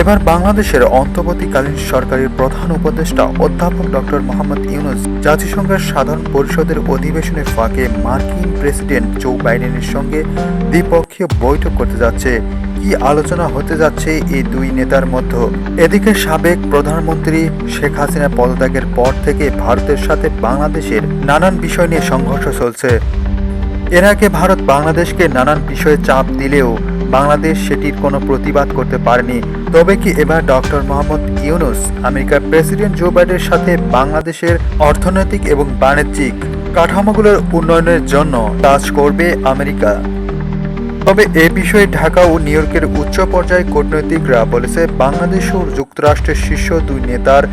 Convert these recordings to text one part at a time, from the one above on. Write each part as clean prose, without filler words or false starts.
এবার বাংলাদেশের অন্তর্বর্তীকালীন সরকারের প্রধান উপদেষ্টা অধ্যাপক ডক্টর মোহাম্মদ ইউনূস জাতিসংঘের সাধারণ পরিষদের অধিবেশনের ফাঁকে মার্কিন প্রেসিডেন্ট জো বাইডেনের সঙ্গে দ্বিপক্ষীয় বৈঠক করতে যাচ্ছে। কি আলোচনা হতে যাচ্ছে এই দুই নেতার মধ্যে? এদিকে সাবেক প্রধানমন্ত্রী শেখ হাসিনা পদত্যাগের পর থেকে ভারতের সাথে বাংলাদেশের নানান বিষয় নিয়ে সংঘর্ষ চলছে। এর আগে ভারত বাংলাদেশকে নানান বিষয়ে চাপ দিলেও বাংলাদেশ সেটির কোনো প্রতিবাদ করতে পারেনি। তবে কি এবার ডক্টর মোহাম্মদ ইউনূস আমেরিকার প্রেসিডেন্ট জো বাইডেনের সাথে বাংলাদেশের অর্থনৈতিক এবং বাণিজ্যিক কাঠামোগুলোর উন্নয়নের জন্য কাজ করবে আমেরিকা? তবে এ বিষয়ে ঢাকা ও নিউ ইয়র্কের উচ্চ পর্যায়ে কূটনৈতিকরা বলেছে, বাংলাদেশ ও যুক্তরাষ্ট্রের শীর্ষ দুই নেতার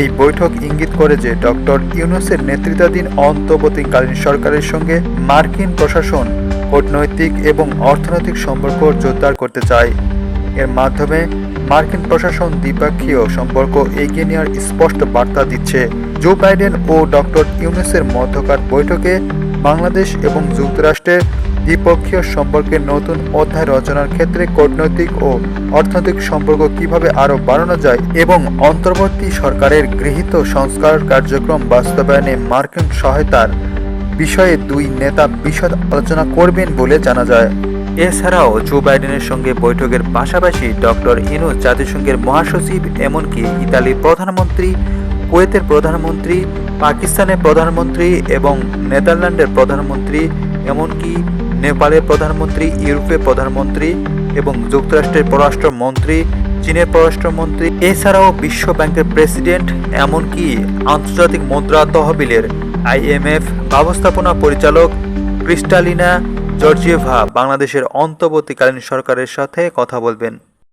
এই বৈঠক ইঙ্গিত করে যে ডক্টর ইউনূসের নেতৃত্বাধীন অন্তর্বর্তীকালীন সরকারের সঙ্গে মার্কিন প্রশাসন কূটনৈতিক এবং অর্থনৈতিক সম্পর্ক জোরদার করতে চায়। এর মাধ্যমে মার্কিন প্রশাসন দ্বিপক্ষীয় সম্পর্ক এগিয়ে নেওয়ার স্পষ্ট বার্তা দিচ্ছে। জো বাইডেন ও ডক্টর ইউনূসের মধ্যকার বৈঠকে বাংলাদেশ এবং যুক্তরাষ্ট্রের দ্বিপক্ষীয় সম্পর্কের নতুন অধ্যায় রচনার ক্ষেত্রে কূটনৈতিক ও অর্থনৈতিক সম্পর্ক কিভাবে আরও বাড়ানো যায় এবং অন্তর্বর্তী সরকারের গৃহীত সংস্কার কার্যক্রম বাস্তবায়নে মার্কিন সহায়তার বিষয়ে দুই নেতা বিশদ আলোচনা করবেন বলে জানা যায়। এছাড়াও জো বাইডেনের সঙ্গে বৈঠকের পাশাপাশি ডক্টর ইউনূস জাতিসংঘের মহাসচিব, এমনকি ইতালির প্রধানমন্ত্রী, কুয়েতের প্রধানমন্ত্রী, পাকিস্তানের প্রধানমন্ত্রী এবং নেদারল্যান্ডের প্রধানমন্ত্রী, এমনকি নেপালের প্রধানমন্ত্রী, ইউরোপের প্রধানমন্ত্রী এবং যুক্তরাষ্ট্রের পররাষ্ট্রমন্ত্রী, চীনের পররাষ্ট্রমন্ত্রী, এছাড়াও বিশ্ব ব্যাংকের প্রেসিডেন্ট, এমনকি আন্তর্জাতিক মুদ্রা তহবিলের IMF ব্যবস্থাপনা পরিচালক ক্রিস্টালিনা জর্জিয়েভা বাংলাদেশের অন্তর্বর্তীকালীন সরকারের সাথে কথা বলবেন।